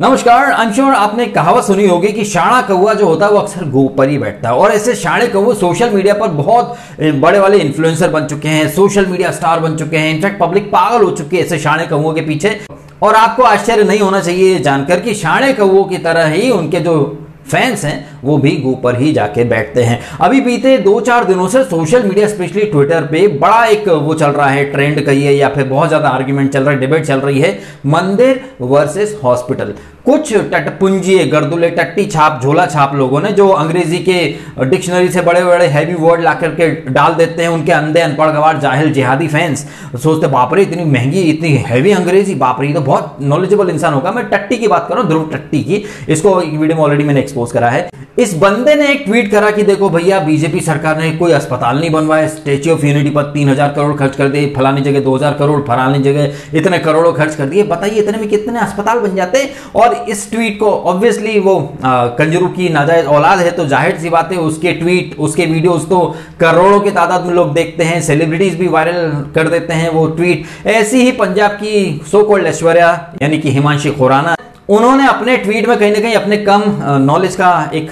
नमस्कार। I am sure आपने कहावत सुनी होगी कि शाणा कौवा जो होता है वो अक्सर गो पर ही बैठता है। और ऐसे शाणे कौवे सोशल मीडिया पर बहुत बड़े वाले इन्फ्लुएंसर बन चुके हैं, सोशल मीडिया स्टार बन चुके हैं। इनफैक्ट पब्लिक पागल हो चुकी है ऐसे शाणे कौवों के पीछे। और आपको आश्चर्य नहीं होना चाहिए जानकर कि शाणे कौवों की तरह ही उनके जो फैंस हैं वो भी गो पर ही जाके बैठते हैं। अभी बीते 2-4 दिनों से सोशल मीडिया स्पेशली ट्विटर पे बड़ा एक वो चल रहा है, ट्रेंड कहिए या फिर बहुत ज्यादा आर्ग्यूमेंट चल रहा है, डिबेट चल रही है, मंदिर वर्सेस हॉस्पिटल। कुछ टटपुंजिए गर्दुले टट्टी छाप झोला छाप लोगों ने जो अंग्रेजी के डिक्शनरी से बड़े बड़े हैवी वर्ड ला करके डाल देते हैं, उनके अंधे अनपढ़ गवार जाहिल जिहादी फैंस सोचते बाप रे इतनी महंगी इतनी हैवी अंग्रेजी, बाप रे ये तो बहुत नॉलेजेबल इंसान होगा। मैं टट्टी की बात कर रहा हूं, ध्रुव टट्टी की। इसको वीडियो में ऑलरेडी मैंने एक्सपोज करा है। इस बंदे ने एक ट्वीट करा कि देखो भैया बीजेपी सरकार ने कोई अस्पताल नहीं बनवाया, स्टैच्यू ऑफ यूनिटी पर 3000 करोड़ खर्च कर दिए, फलानी जगह 2000 करोड़, फलानी जगह इतने करोड़ों खर्च कर दिए। बताइए इतने में कितने अस्पताल बन जाते। और इस ट्वीट को ऑब्वियसली वो कंजरू की नाजायज औलाद है तो जाहिर सी बात है उसके ट्वीट उसके वीडियोस तो करोड़ों की तादाद में लोग देखते हैं, सेलिब्रिटीज भी वायरल कर देते हैं वो ट्वीट। ऐसी ही पंजाब की सो कॉल्ड ऐश्वर्या यानी कि हिमांशी खुराना, उन्होंने अपने ट्वीट में कहीं ना कहीं अपने कम नॉलेज का एक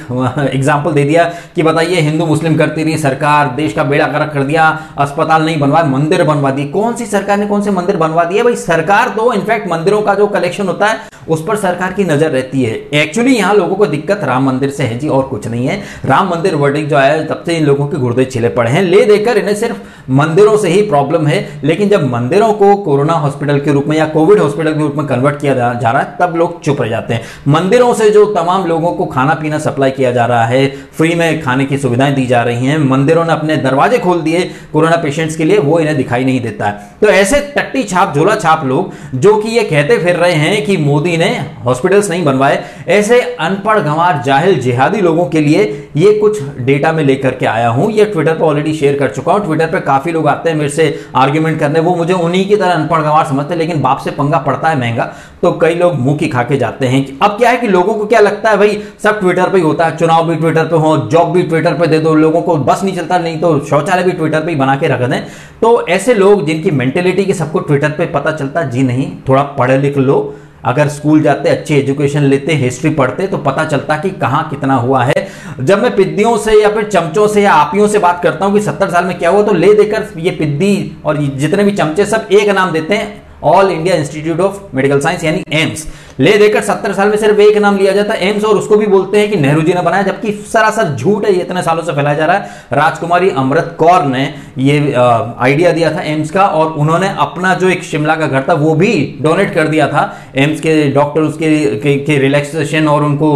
एग्जाम्पल दे दिया कि बताइए हिंदू मुस्लिम करती रही सरकार, देश का बेड़ा गर्क कर दिया, अस्पताल नहीं बनवाया, मंदिर बनवा दिए। कौन सी सरकार ने कौन से मंदिर बनवा दिए भाई? सरकार तो इनफैक्ट मंदिरों का जो कलेक्शन होता है उस पर सरकार की नजर रहती है। एक्चुअली यहां लोगों को दिक्कत राम मंदिर से है जी, और कुछ नहीं है। राम मंदिर वर्डिक्ट जो आया है तब से इन लोगों के गुर्दे छिले पड़े हैं, ले देकर इन्हें सिर्फ मंदिरों से ही प्रॉब्लम है। लेकिन जब मंदिरों को कोरोना हॉस्पिटल के रूप में या कोविड हॉस्पिटल के रूप में कन्वर्ट किया जा रहा है तब लोग चुप रह जाते हैं। मंदिरों से जो तमाम लोगों को खाना पीना सप्लाई किया जा रहा है, फ्री में खाने की सुविधाएं दी जा रही हैं, मंदिरों ने अपने दरवाजे खोल दिए कोरोना पेशेंट्स के लिए, वो इन्हें दिखाई नहीं देता है। तो ऐसे टट्टी छाप झोला छाप लोग जो कि ये कहते फिर रहे हैं कि मोदी ने हॉस्पिटल्स नहीं बनवाए, ऐसे अनपढ़ गंवार जाहिल जिहादी लोगों के लिए ये कुछ डेटा में लेकर के आया हूं। ये ट्विटर पर ऑलरेडी शेयर कर चुका हूं। ट्विटर पे काफी लोग आते हैं मेरे से आर्ग्यूमेंट करने, वो मुझे उन्हीं की तरह अनपढ़ गंवार समझते हैं, लेकिन बाप से पंगा पड़ता है महंगा तो कई लोग मुंह की खा के जाते हैं। अब क्या है कि लोगों को क्या लगता है भाई सब ट्विटर पे ही होता है, चुनाव भी ट्विटर पे हो, जॉब भी ट्विटर पे दे दो, लोगों को बस नहीं चलता नहीं तो शौचालय भी ट्विटर पे ही बना के रख दें। तो ऐसे लोग जिनकी मेंटेलिटी की सबको ट्विटर पे पता चलता, जी नहीं थोड़ा पढ़े लिख लो, अगर स्कूल जाते अच्छी एजुकेशन लेते हिस्ट्री पढ़ते तो पता चलता कि कहां कितना हुआ है। जब मैं पिद्दियों से या फिर चमचों से या आपियों से बात करता हूं कि 70 साल में क्या हुआ, तो ले देकर ये पिद्दी और जितने भी चमचे सब एक नाम देते हैं, all India institute of medical science यानी एम्स। ले देकर 70 साल में सिर्फ एक नाम लिया जाता है एम्स, और उसको भी बोलते हैं कि नेहरू जी ने बनाया, जबकि सरासर झूठ है, ये इतने सालों से फैलाया जा रहा है। राजकुमारी अमृत कौर ने ये आइडिया दिया था एम्स का, और उन्होंने अपना जो एक शिमला का घर था वो भी डोनेट कर दिया था एम्स के डॉक्टर्स के रिलैक्सेशन और उनको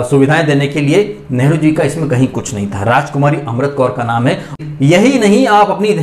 सुविधाएं देने के लिए। नेहरू जी का इसमें कहीं कुछ नहीं था, राजकुमारी अमृत कौर का नाम है। यही नहीं, आप अपनी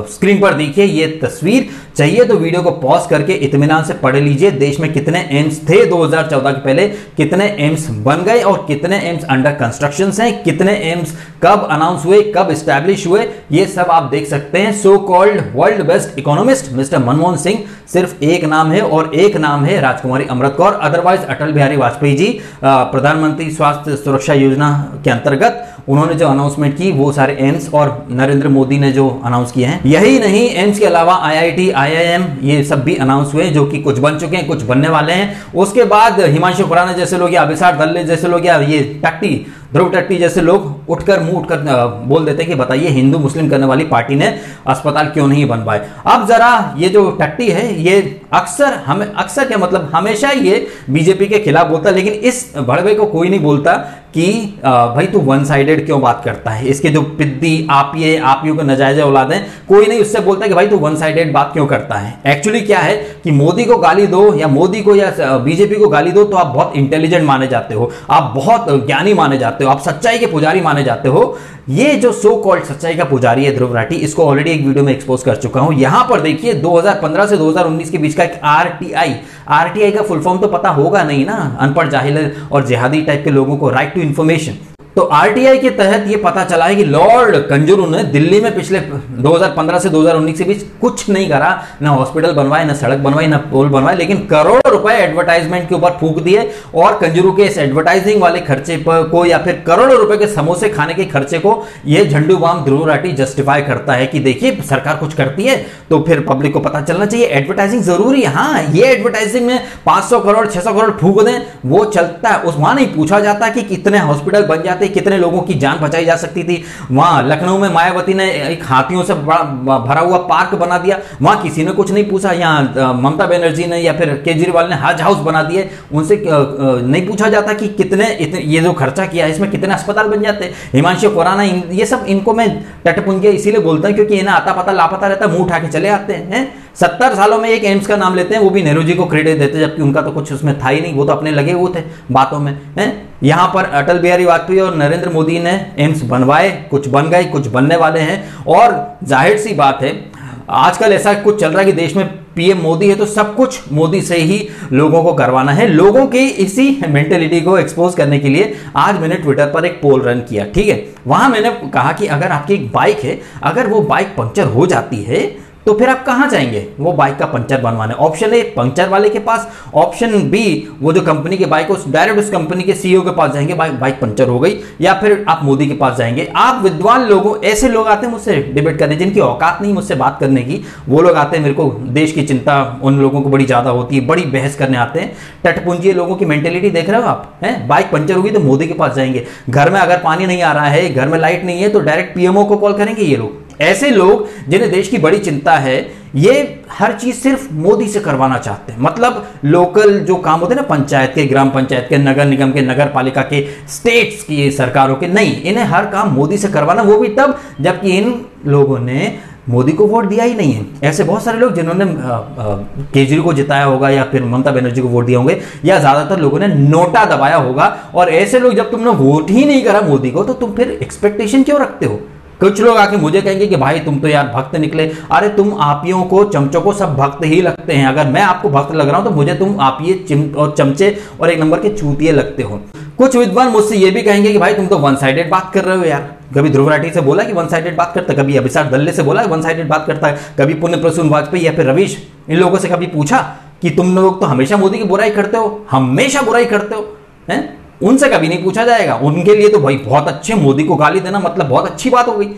स्क्रीन पर देखिए ये तस्वीर, चाहिए तो वीडियो को पॉज करके इत्मीनान से पढ़ लीजिए देश में कितने एम्स थे 2014 के पहले, कितने एम्स बन गए और कितने एम्स अंडर कंस्ट्रक्शन हैं, कितने एम्स कब अनाउंस हुए, कब एस्टैब्लिश हुए, ये सब आप देख सकते हैं। So called world best economist mister Manmohan Singh सिर्फ एक नाम है और एक नाम है राजकुमारी अमृत कौर। अदरवाइज अटल बिहारी वाजपेयी जी प्रधानमंत्री स्वास्थ्य सुरक्षा योजना के अंतर्गत उन्होंने जो अनाउंसमेंट की वो सारे एम्स, और नरेंद्र मोदी ने जो अनाउंस किए हैं। यही नहीं, एम्स के अलावा आईआईटी आईआईएम ये सब भी अनाउंस हुए जो कि कुछ बन चुके हैं, कुछ बनने वाले हैं। उसके बाद हिमांशु खुराना जैसे लोग या अभिसार दल्ले जैसे लोग या ये टट्टी ध्रुव टट्टी जैसे लोग उठकर मुंह उठकर बोल देते हैं कि बताइए हिंदू मुस्लिम करने वाली पार्टी ने अस्पताल क्यों नहीं बनवाए। अब जरा ये जो टट्टी है ये अक्सर क्या मतलब हमेशा ये बीजेपी के खिलाफ बोलता है, लेकिन इस भड़वे को कोई नहीं बोलता कि भाई तू वन साइडेड क्यों बात करता है। इसके जो पिद्दी आपियों को नजायज औलाद हैं, कोई नहीं उससे बोलता कि भाई तू वन साइडेड बात क्यों करता है। एक्चुअली क्या है कि मोदी को गाली दो या मोदी को या बीजेपी को गाली दो तो आप बहुत इंटेलिजेंट माने जाते हो, आप बहुत ज्ञानी माने जाते हो, आप सच्चाई के पुजारी माने जाते हो। ये जो सो कॉल्ड सच्चाई का पुजारी है ध्रुव राठी, इसको ऑलरेडी एक वीडियो में एक्सपोज कर चुका हूं। यहां पर देखिए 2015 से 2019 के बीच का एक आरटीआई का फुल फॉर्म तो पता होगा नहीं ना अनपढ़ जाहिल और जिहादी टाइप के लोगों को, राइट टू इंफॉर्मेशन। तो आरटीआई के तहत ये पता चला है कि लॉर्ड कंजरू ने दिल्ली में पिछले 2015 से 2019 के बीच कुछ नहीं करा, ना हॉस्पिटल बनवाए, ना सड़क बनवाई, ना पुल बनवाए, लेकिन करोड़ों रुपए एडवर्टाइजमेंट के ऊपर फूंक दिए। और कंजरू के इस एडवर्टाइजिंग वाले खर्चे पर को या फिर करोड़ों रुपए के समोसे खाने के खर्चे को ये झंडू बाम ध्रुव राठी जस्टिफाई करता है कि देखिए सरकार कुछ करती है तो फिर पब्लिक को पता चलना चाहिए, एडवर्टाइजिंग जरूरी है। हाँ, ये एडवर्टाइजिंग में 500 करोड़ 600 करोड़ फूंक दें वो चलता है, उस वहां नहीं पूछा जाता कि कितने हॉस्पिटल बन जाते, कितने लोगों की जान बचाई जा सकती थी। वहां लखनऊ में मायावती ने एक हाथियों से भरा हुआ पार्क बना दिया, वहां किसी ने कुछ नहीं पूछा। यहाँ ममता बनर्जी ने या फिर केजरीवाल ने हज हाउस बना दिए, उनसे नहीं पूछा जाता कि कितने ये जो खर्चा किया है इसमें कितने अस्पताल बन जाते। हिमांशु खुराना, ये सब इनको मैं टटपुंजिया इसीलिए बोलता हूं क्योंकि इन्हें आता पता लापता रहता, मुंह उठा के चले आते हैं। 70 सालों में एक एम्स का नाम लेते हैं, वो भी नेहरू जी को क्रेडिट देते, जबकि उनका तो कुछ उसमें था ही नहीं, वो तो अपने लगे हुए थे बातों में हैं। यहां पर अटल बिहारी वाजपेयी और नरेंद्र मोदी ने एम्स बनवाए, कुछ बन गए, कुछ बनने वाले हैं। और जाहिर सी बात है आजकल ऐसा कुछ चल रहा है कि देश में पीएम मोदी है तो सब कुछ मोदी से ही लोगों को करवाना है। लोगों की इसी मेंटेलिटी को एक्सपोज करने के लिए आज मैंने ट्विटर पर एक पोल रन किया, ठीक है। वहां मैंने कहा कि अगर आपकी एक बाइक है, अगर वो बाइक पंक्चर हो जाती है तो फिर आप कहां जाएंगे वो बाइक का पंचर बनवाने? ऑप्शन ए पंचर वाले के पास, ऑप्शन बी वो जो कंपनी की बाइक है डायरेक्ट उस कंपनी के सीईओ के पास जाएंगे, बाइक पंचर हो गई, या फिर आप मोदी के पास जाएंगे। आप विद्वान लोगों, ऐसे लोग आते हैं मुझसे डिबेट करने जिनकी औकात नहीं मुझसे बात करने की, वो लोग आते हैं, मेरे को देश की चिंता उन लोगों को बड़ी ज्यादा होती है, बड़ी बहस करने आते हैं। टटपुंजी लोगों की मेंटेलिटी देख रहे हो आप, हैं? बाइक पंचर होगी तो मोदी के पास जाएंगे, घर में अगर पानी नहीं आ रहा है, घर में लाइट नहीं है तो डायरेक्ट पीएमओ को कॉल करेंगे। ये लोग ऐसे लोग जिन्हें देश की बड़ी चिंता है, ये हर चीज सिर्फ मोदी से करवाना चाहते हैं। मतलब लोकल जो काम होते हैं ना, पंचायत के, ग्राम पंचायत के, नगर निगम के, नगर पालिका के, स्टेट्स की सरकारों के, नहीं, इन्हें हर काम मोदी से करवाना, वो भी तब जबकि इन लोगों ने मोदी को वोट दिया ही नहीं है। ऐसे बहुत सारे लोग जिन्होंने केजरीवाल को जिताया होगा या फिर ममता बनर्जी को वोट दिया होंगे, या ज्यादातर लोगों ने नोटा दबाया होगा। और ऐसे लोग जब तुमने वोट ही नहीं करा मोदी को तो तुम फिर एक्सपेक्टेशन क्यों रखते हो? कुछ लोग आके मुझे कहेंगे कि भाई तुम तो यार भक्त निकले। अरे तुम आपियों को, चमचों को सब भक्त ही लगते हैं। अगर मैं आपको भक्त लग रहा हूं तो मुझे तुम आपिये और चमचे और एक नंबर के चूतिए लगते हो। कुछ विद्वान मुझसे ये भी कहेंगे कि भाई तुम तो वन साइडेड बात कर रहे हो यार। कभी ध्रुव राठी से बोला कि वन साइडेड बात करता, कभी अभिषेक दल्ले से बोला वन साइडेड बात करता है, कभी पुण्य प्रसून वाजपेयी या फिर रवीश, इन लोगों से कभी पूछा कि तुम लोग तो हमेशा मोदी की बुराई करते हो, हमेशा बुराई करते हो, हैं? उनसे कभी नहीं पूछा जाएगा। उनके लिए तो भाई बहुत अच्छे, मोदी को गाली देना मतलब बहुत अच्छी बात हो गई।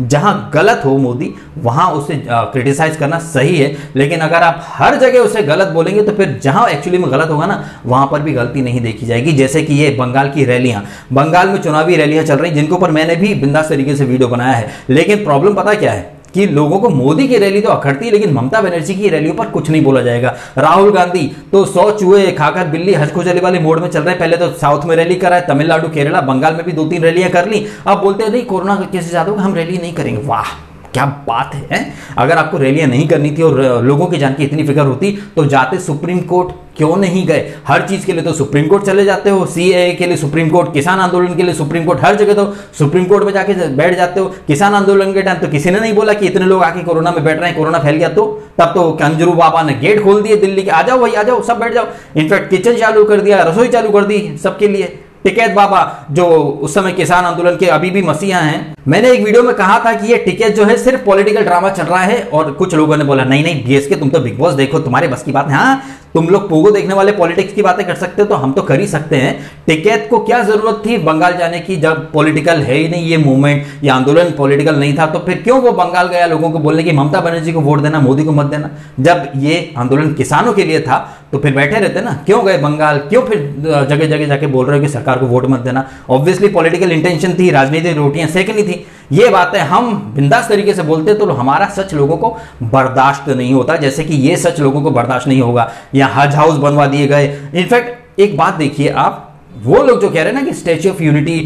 जहां गलत हो मोदी वहां उसे क्रिटिसाइज करना सही है, लेकिन अगर आप हर जगह उसे गलत बोलेंगे तो फिर जहां एक्चुअली में गलत होगा ना वहां पर भी गलती नहीं देखी जाएगी। जैसे कि ये बंगाल की रैलियां, बंगाल में चुनावी रैलियां चल रही जिनके ऊपर मैंने भी बिंदास तरीके से वीडियो बनाया है, लेकिन प्रॉब्लम पता क्या है कि लोगों को मोदी की रैली तो अखड़ती है लेकिन ममता बनर्जी की रैलियों पर कुछ नहीं बोला जाएगा। राहुल गांधी तो 100 चूहे खाकर बिल्ली हजखोजली वाले मोड में चल रहे हैं। पहले तो साउथ में रैली करा है, तमिलनाडु, केरला, बंगाल में भी 2-3 रैलियां कर ली। अब बोलते हैं नहीं कोरोना के केसेस ज्यादा हम रैली नहीं करेंगे। वाह क्या बात है? अगर आपको रैलियां नहीं करनी थी और लोगों की जान की इतनी फिक्र होती तो जाते सुप्रीम कोर्ट क्यों नहीं गए? हर चीज के लिए तो सुप्रीम कोर्ट चले जाते हो, सीएए के लिए सुप्रीम कोर्ट, किसान आंदोलन के लिए सुप्रीम कोर्ट, हर जगह तो सुप्रीम कोर्ट में जाके बैठ जाते हो। किसान आंदोलन के टाइम तो किसी ने नहीं बोला कि इतने लोग आके कोरोना में बैठ रहे हैं, कोरोना फैल गया तो तब तो कंजरू बाबा ने गेट खोल दिए दिल्ली के, आ जाओ भाई आ जाओ, सब बैठ जाओ। इनफैक्ट किचन चालू कर दिया, रसोई चालू कर दी सबके लिए। टिकैत बाबा जो उस समय किसान आंदोलन के अभी भी मसीहा हैं, मैंने एक वीडियो में कहा था कि ये टिकैत जो है सिर्फ पॉलिटिकल ड्रामा चल रहा है, और कुछ लोगों ने बोला नहीं नहीं बीएसके तुम तो बिग बॉस देखो, तुम्हारे बस की बात है। हाँ तुम लोग पोगो देखने वाले पॉलिटिक्स की बातें कर सकते हो तो हम तो कर ही सकते हैं। टिकैत को क्या जरूरत थी बंगाल जाने की जब पॉलिटिकल है ही नहीं ये मूवमेंट, ये आंदोलन पॉलिटिकल नहीं था, तो फिर क्यों वो बंगाल गया लोगों को बोलने की ममता बनर्जी को वोट देना, मोदी को मत देना? जब ये आंदोलन किसानों के लिए था तो फिर बैठे रहते ना, क्यों गए बंगाल? क्यों फिर जगह जगह जाके बोल रहे हो कि सरकार को वोट मत देना? ऑब्वियसली पॉलिटिकल इंटेंशन थी, राजनीतिक रोटियां सेकनी थी। ये बातें हम बिंदास तरीके से बोलते तो हमारा सच लोगों को बर्दाश्त नहीं होता, जैसे कि ये सच लोगों को बर्दाश्त नहीं होगा। या हज हाउस बनवा दिए गए। इनफैक्ट एक बात देखिए आप, वो लोग जो कह रहे हैं ना कि स्टैच्यू ऑफ यूनिटी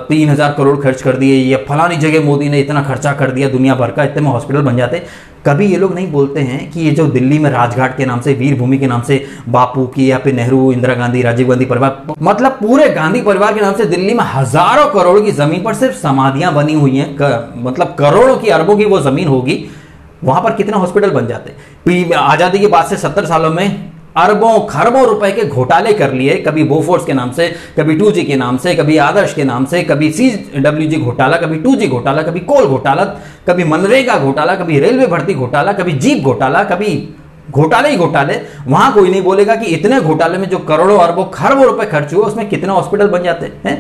3000 करोड़ खर्च कर दिए, या फलानी जगह मोदी ने इतना खर्चा कर दिया दुनिया भर का, इतने में हॉस्पिटल बन जाते, कभी ये लोग नहीं बोलते हैं कि ये जो दिल्ली में राजघाट के नाम से, वीर भूमि के नाम से बापू की या फिर नेहरू, इंदिरा गांधी, राजीव गांधी परिवार, मतलब पूरे गांधी परिवार के नाम से दिल्ली में हजारों करोड़ की जमीन पर सिर्फ समाधियां बनी हुई हैं, मतलब करोड़ों की अरबों की वो जमीन होगी, वहां पर कितने हॉस्पिटल बन जाते? आजादी के बाद से 70 सालों में अरबों खरबों रुपए के घोटाले कर लिए, कभी बोफोर्स के नाम से, कभी 2G के नाम से, कभी आदर्श के नाम से, कभी CWG घोटाला, कभी 2G घोटाला, कभी कोल घोटाला, कभी मनरेगा घोटाला, कभी रेलवे भर्ती घोटाला, कभी जीप घोटाला, कभी घोटाले ही घोटाले। वहां कोई नहीं बोलेगा कि इतने घोटाले में जो करोड़ों अरबों खरबों रुपए खर्च हुए उसमें कितने हॉस्पिटल बन जाते हैं।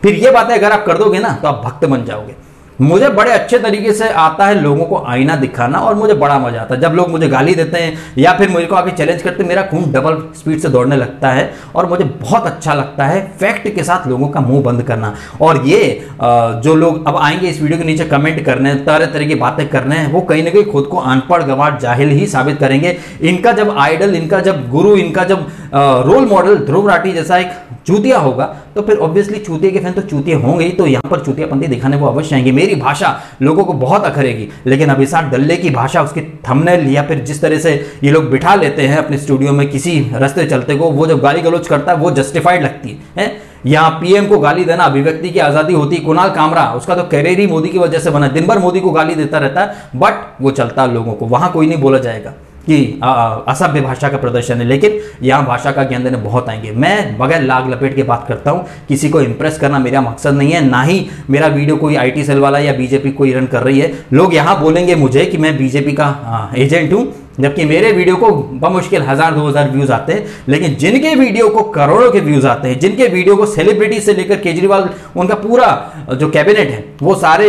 फिर ये बातें अगर आप कर दोगे ना तो आप भक्त बन जाओगे। मुझे बड़े अच्छे तरीके से आता है लोगों को आईना दिखाना, और मुझे बड़ा मजा आता है जब लोग मुझे गाली देते हैं या फिर मुझे को आके चैलेंज करते हैं। मेरा खून डबल स्पीड से दौड़ने लगता है और मुझे बहुत अच्छा लगता है फैक्ट के साथ लोगों का मुंह बंद करना। और ये जो लोग अब आएंगे इस वीडियो के नीचे कमेंट करने, तरह तरह की बातें करने हैं, वो कहीं ना कहीं खुद को अनपढ़ गंवार जाहिल ही साबित करेंगे। इनका जब आइडल, इनका जब गुरु, इनका जब रोल मॉडल ध्रुव राठी जैसा एक चूतिया होगा तो फिर ऑब्वियसली चूतिया के फैन तो चूतिया होंगे ही, तो यहां पर चूतियापंथी दिखाने को अवश्य आएंगे। मेरी भाषा लोगों को बहुत अखरेगी, लेकिन अभिषेक दल्ले की भाषा, उसकी थंबनेल या फिर जिस तरह से ये लोग बिठा लेते हैं अपने स्टूडियो में किसी रास्ते चलते को, वो जब गाली गलौज करता है वो जस्टिफाइड लगती है। यहाँ पीएम को गाली देना अभिव्यक्ति की आजादी होती। कुणाल कामरा, उसका तो कैरियर ही मोदी की वजह से बना, दिन भर मोदी को गाली देता रहता है, बट वो चलता है लोगों को। वहां कोई नहीं बोला जाएगा कि असभ्य भाषा का प्रदर्शन है, लेकिन यहां भाषा का ज्ञान देने बहुत आएंगे। मैं बगैर लाग लपेट के बात करता हूं, किसी को इंप्रेस करना मेरा मकसद नहीं है, ना ही मेरा वीडियो कोई IT सेल वाला या बीजेपी कोई रन कर रही है। लोग यहां बोलेंगे मुझे कि मैं बीजेपी का एजेंट हूं, जबकि मेरे वीडियो को बमुश्किल 1000-2000 व्यूज आते हैं, लेकिन जिनके वीडियो को करोड़ों के व्यूज आते हैं, जिनके वीडियो को सेलिब्रिटी से लेकर केजरीवाल, उनका पूरा जो कैबिनेट है वो सारे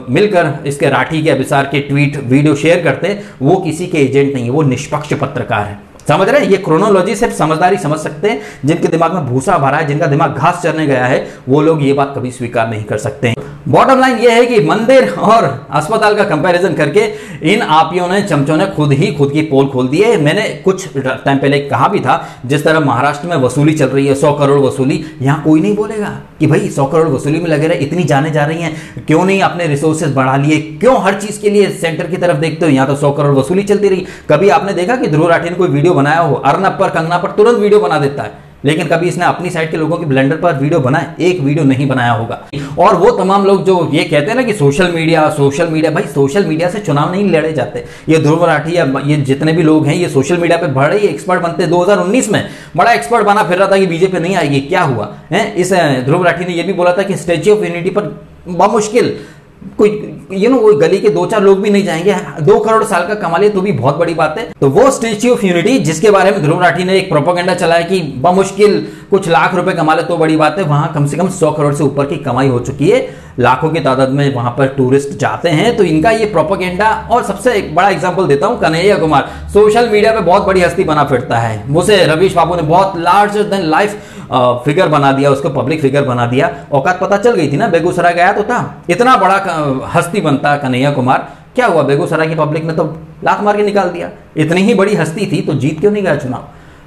मिलकर इसके राठी के अभिसार के ट्वीट वीडियो शेयर करते हैं, वो किसी के एजेंट नहीं है, वो निष्पक्ष पत्रकार है। समझ रहे हैं? ये क्रोनोलॉजी सिर्फ समझदारी समझ सकते हैं जिनके दिमाग में भूसा भरा है, जिनका दिमाग घास चरने गया है, वो लोग ये बात कभी स्वीकार नहीं कर सकते हैं। बॉटम लाइन ये है कि मंदिर और अस्पताल का कंपैरिजन करके इन आपियों ने, चमचों ने खुद की पोल खोल दी है। मैंने कुछ टाइम पहले कहा भी था, जिस तरह महाराष्ट्र में वसूली चल रही है 100 करोड़ वसूली, यहां कोई नहीं बोलेगा कि भाई 100 करोड़ वसूली में लगे रहे, इतनी जाने जा रही हैं, क्यों नहीं अपने रिसोर्सेज बढ़ा लिए, क्यों हर चीज के लिए सेंटर की तरफ देखते हो, यहां तो 100 करोड़ वसूली चलती रही। कभी आपने देखा कि ध्रुव राठी ने कोई वीडियो बनाया हो, अर्नब पर, कंगना पर तुरंत वीडियो बना देता है, लेकिन कभी इसने अपनी साइड के लोगों की ब्लेंडर पर वीडियो बनाए, एक वीडियो नहीं बनाया होगा। और वो तमाम लोग जो ये कहते हैं ना कि सोशल मीडिया, भाई सोशल मीडिया से चुनाव नहीं लड़े जाते। ये ध्रुव राठी या ये जितने भी लोग हैं, ये सोशल मीडिया पे बड़े ही एक्सपर्ट बनते हैं। 2019 में बड़ा एक्सपर्ट बना फिर रहा था कि बीजेपी नहीं आएगी, क्या हुआ है? इस ध्रुव राठी ने ये भी बोला था कि स्टैच्यू ऑफ यूनिटी पर बमुश्किल कोई कोई गली के 2-4 लोग भी नहीं जाएंगे, 2 करोड़ साल का कमा ले तो भी बहुत बड़ी बात है। तो वो स्टैच्यू ऑफ यूनिटी जिसके बारे में ध्रुव राठी ने एक प्रोपेगेंडा चलाया कि बमुश्किल कुछ लाख रुपए कमा ले तो बड़ी बात है, वहां कम से कम 100 करोड़ से ऊपर की कमाई हो चुकी है, लाखों की तादाद में वहां पर टूरिस्ट जाते हैं। तो इनका ये प्रोपेगेंडा, और सबसे एक बड़ा एग्जांपल देता हूं, कन्हैया कुमार सोशल मीडिया पे बहुत बड़ी हस्ती बना फिरता है, मुझे रवीश बाबू ने बहुत लार्जर देन लाइफ फिगर बना दिया, उसको पब्लिक फिगर बना दिया। औकात पता चल गई थी ना, बेगूसराय गया तो था, इतना बड़ा हस्ती बनता कन्हैया कुमार, क्या हुआ? बेगूसराय की पब्लिक ने तो लात मार के निकाल दिया। इतनी ही बड़ी हस्ती थी तो जीत क्यों नहीं गया चुनाव?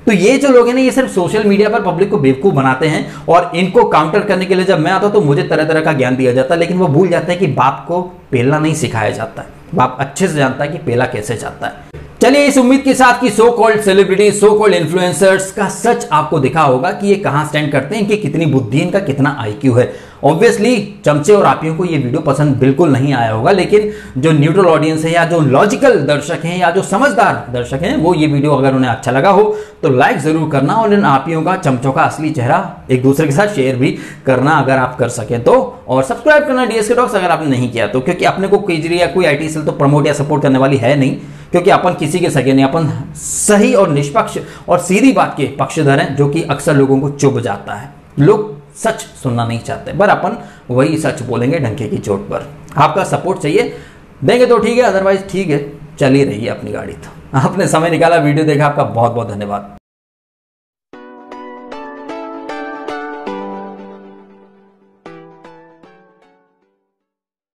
तो ये जो लोग हैं ना, ये सिर्फ सोशल मीडिया पर पब्लिक को बेवकूफ बनाते हैं, और इनको काउंटर करने के लिए जब मैं आता हूं तो मुझे तरह तरह का ज्ञान दिया जाता है, लेकिन वो भूल जाते हैं कि बाप को पेलना नहीं सिखाया जाता है। बाप अच्छे से जानता है कि पेला कैसे जाता है। चलिए, इस उम्मीद के साथ कि so called celebrity, so called influencers का सच आपको दिखा होगा कि ये कहां स्टैंड करते हैं, इनकी कितनी बुद्धि, इनका कितना IQ है। ऑब्वियसली चमचे और आपियों को ये वीडियो पसंद बिल्कुल नहीं आया होगा, लेकिन जो न्यूट्रल ऑडियंस है या जो लॉजिकल दर्शक हैं या जो समझदार दर्शक हैं, वो ये वीडियो अगर उन्हें अच्छा लगा हो तो लाइक जरूर करना, और इन आपियों का, चमचों का असली चेहरा एक दूसरे के साथ शेयर भी करना अगर आप कर सकें तो, और सब्सक्राइब करना DSK टॉक्स अगर आपने नहीं किया तो, क्योंकि अपने को केजरी या कोई IT सेल तो प्रमोट या सपोर्ट करने वाली है नहीं, क्योंकि अपन किसी के सगे नहीं, अपन सही और निष्पक्ष और सीधी बात के पक्षधर हैं, जो कि अक्सर लोगों को चुभ जाता है। लोग सच सुनना नहीं चाहते, पर अपन वही सच बोलेंगे डंके की चोट पर। आपका सपोर्ट चाहिए, देंगे तो ठीक है, अदरवाइज ठीक है, चल ही रही है अपनी गाड़ी। तो आपने समय निकाला, वीडियो देखा, आपका बहुत बहुत धन्यवाद।